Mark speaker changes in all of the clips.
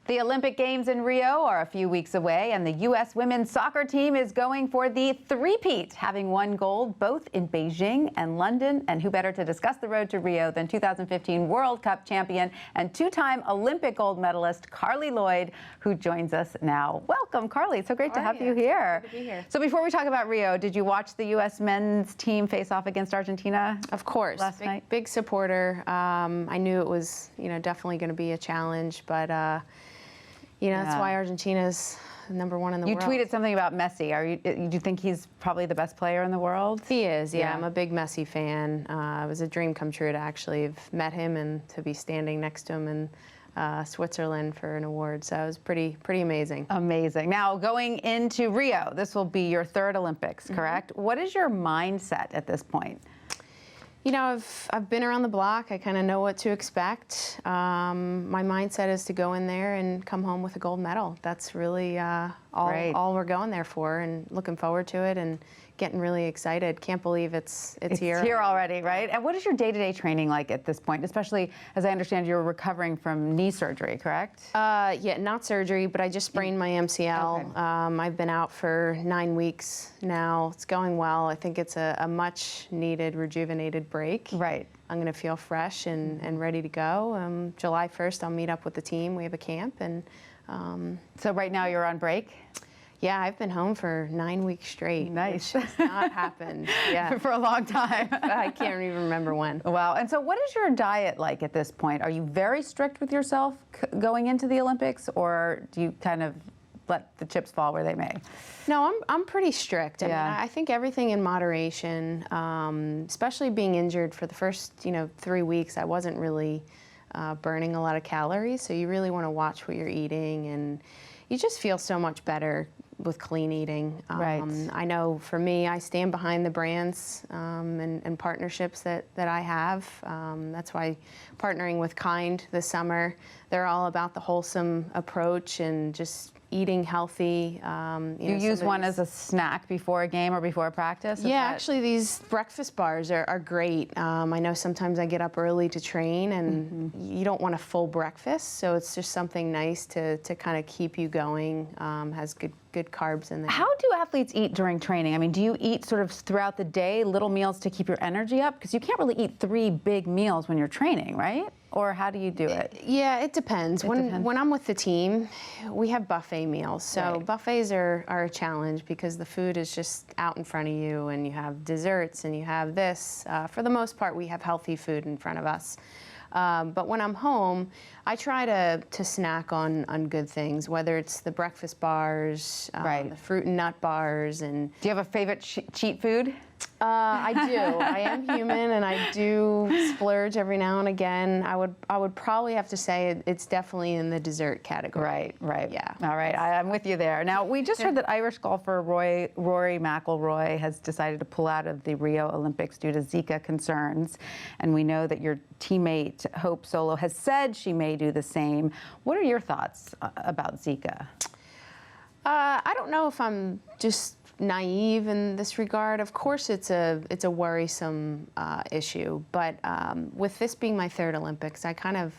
Speaker 1: The Olympic Games in Rio are a few weeks away, and the U.S. women's soccer team is going for the three-peat, having won gold both in Beijing and London. And who better to discuss the road to Rio than 2015 World Cup champion and two-time Olympic gold medalist Carli Lloyd, who joins us now. Welcome, Carli. It's so great to have you here.
Speaker 2: Good to be here.
Speaker 1: So before we talk about Rio, did you watch the U.S. men's team face off against Argentina?
Speaker 2: Of course.
Speaker 1: Last night?
Speaker 2: Big supporter. I knew it was, definitely going to be a challenge, but that's why Argentina's #1 in the world.
Speaker 1: You tweeted something about Messi. Do you think he's probably the best player in the world?
Speaker 2: He is, yeah. I'm a big Messi fan. It was a dream come true to actually have met him and to be standing next to him in Switzerland for an award. So it was pretty amazing.
Speaker 1: Amazing. Now, going into Rio, this will be your third Olympics, correct? Mm-hmm. What is your mindset at this point?
Speaker 2: I've been around the block. I kind of know what to expect. My mindset is to go in there and come home with a gold medal. That's really all we're going there for, and looking forward to it and getting really excited. Can't believe it's here.
Speaker 1: It's here already, right? And what is your day-to-day training like at this point, especially as I understand you're recovering from knee surgery, correct?
Speaker 2: Yeah, not surgery, but I just sprained my MCL.
Speaker 1: Okay.
Speaker 2: I've been out for 9 weeks now. It's going well. I think it's a much-needed, rejuvenated break.
Speaker 1: Right.
Speaker 2: I'm going to feel fresh and ready to go. July 1st, I'll meet up with the team. We have a camp. And
Speaker 1: so right now you're on break?
Speaker 2: Yeah, I've been home for 9 weeks straight.
Speaker 1: Nice.
Speaker 2: Which has not happened. Yeah.
Speaker 1: For a long time.
Speaker 2: I can't even remember when.
Speaker 1: Wow. And so what is your diet like at this point? Are you very strict with yourself going into the Olympics, or do you kind of let the chips fall where they may?
Speaker 2: No, I'm pretty strict. I mean,
Speaker 1: Yeah.
Speaker 2: I think everything in moderation, especially being injured for the first 3 weeks, I wasn't really burning a lot of calories. So you really want to watch what you're eating, and you just feel so much better with clean eating.
Speaker 1: Right.
Speaker 2: I know for me, I stand behind the brands and partnerships that I have. That's why partnering with Kind this summer, they're all about the wholesome approach and just eating healthy.
Speaker 1: You use one as a snack before a game or before a practice?
Speaker 2: Yeah, actually these breakfast bars are great. I know sometimes I get up early to train and you don't want a full breakfast, so it's just something nice to kind of keep you going. Has good carbs in there.
Speaker 1: How do athletes eat during training? I mean, do you eat sort of throughout the day, little meals to keep your energy up? Because you can't really eat 3 big meals when you're training, right? Or how do you do it?
Speaker 2: Yeah, it depends. When I'm with the team, we have buffet meals. So buffets are a challenge because the food is just out in front of you, and you have desserts and you have this. For the most part, we have healthy food in front of us. But when I'm home, I try to snack on good things, whether it's the breakfast bars, the fruit and nut bars. And
Speaker 1: do you have a favorite cheat food?
Speaker 2: I do. I am human, and I do splurge every now and again. I would probably have to say it's definitely in the dessert category.
Speaker 1: Right.
Speaker 2: Yeah.
Speaker 1: All right. I'm with you there. Now, we just heard that Irish golfer Rory McIlroy has decided to pull out of the Rio Olympics due to Zika concerns, and we know that your teammate Hope Solo has said she may do the same. What are your thoughts about Zika?
Speaker 2: I don't know if I'm just naive in this regard. Of course, it's a worrisome issue, but with this being my third Olympics, I kind of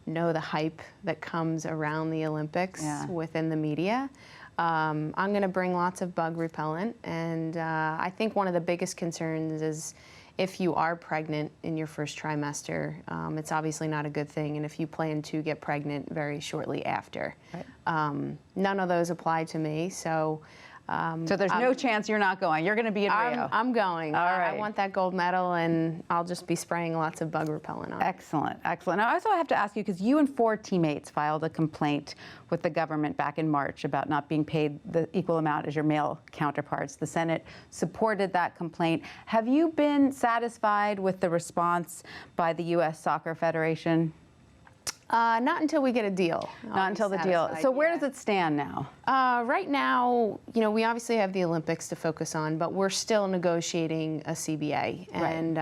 Speaker 2: know the hype that comes around the Olympics within the media. I'm going to bring lots of bug repellent, and I think one of the biggest concerns is if you are pregnant in your first trimester, it's obviously not a good thing, and if you plan to get pregnant very shortly after. Right. None of those apply to me, so
Speaker 1: there's no chance you're not going. You're going to be in Rio.
Speaker 2: I'm going.
Speaker 1: All right.
Speaker 2: I want that gold medal, and I'll just be spraying lots of bug repellent on it.
Speaker 1: Excellent, excellent. Now, I also have to ask you, because you and 4 teammates filed a complaint with the government back in March about not being paid the equal amount as your male counterparts. The Senate supported that complaint. Have you been satisfied with the response by the U.S. Soccer Federation?
Speaker 2: Not until we get a deal.
Speaker 1: Not until the deal. So where does it stand now?
Speaker 2: Right now, we obviously have the Olympics to focus on, but we're still negotiating a CBA, and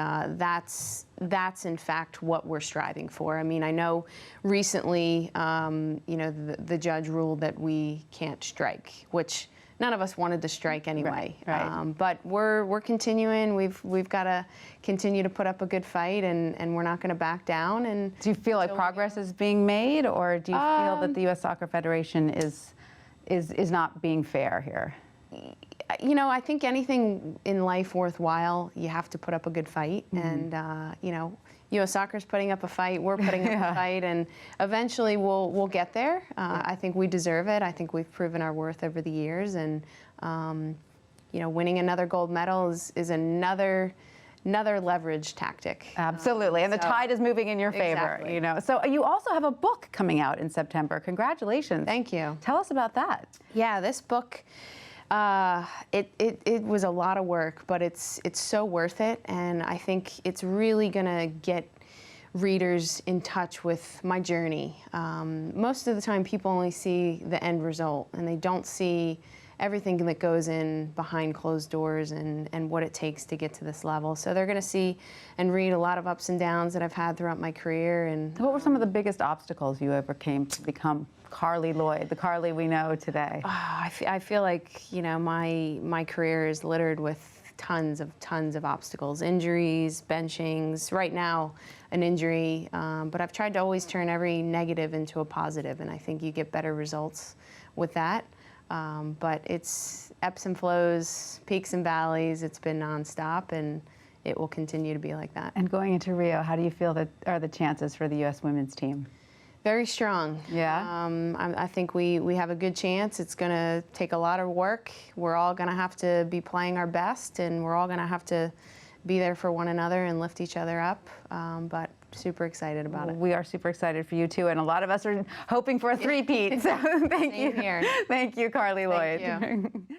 Speaker 2: that's in fact what we're striving for. I mean, I know recently, the judge ruled that we can't strike, which none of us wanted to strike anyway.
Speaker 1: Right.
Speaker 2: But we're continuing. We've got to continue to put up a good fight, and we're not going to back down. And
Speaker 1: do you feel like progress is being made, or do you feel that the U.S. Soccer Federation is not being fair here?
Speaker 2: You know, I think anything in life worthwhile, you have to put up a good fight. And, you know, U.S. Soccer's putting up a fight, we're putting up a fight, and eventually we'll get there. I think we deserve it. I think we've proven our worth over the years. And, you know, winning another gold medal is another leverage tactic.
Speaker 1: Absolutely, and the tide is moving in your favor.
Speaker 2: Exactly.
Speaker 1: You know, so you also have a book coming out in September. Congratulations!
Speaker 2: Thank you.
Speaker 1: Tell us about that.
Speaker 2: Yeah, this book, it was a lot of work, but it's so worth it, and I think it's really gonna get readers in touch with my journey. Most of the time, people only see the end result, and they don't see everything that goes in behind closed doors and what it takes to get to this level. So they're going to see and read a lot of ups and downs that I've had throughout my career. And
Speaker 1: what were some of the biggest obstacles you overcame to become Carli Lloyd, the Carli we know today?
Speaker 2: I feel like, you know, my career is littered with tons of obstacles, injuries, benchings. Right now, an injury, but I've tried to always turn every negative into a positive, and I think you get better results with that. But it's ebbs and flows, peaks and valleys. It's been nonstop, and it will continue to be like that.
Speaker 1: And going into Rio, how do you feel that are the chances for the U.S. women's team?
Speaker 2: Very strong.
Speaker 1: Yeah?
Speaker 2: I think we have a good chance. It's going to take a lot of work. We're all going to have to be playing our best, and we're all going to have to be there for one another and lift each other up. But super excited about it.
Speaker 1: We are super excited for you too, and a lot of us are hoping for a three-peat. So thank you.
Speaker 2: Same here.
Speaker 1: Thank you, Carli Lloyd.
Speaker 2: Thank you.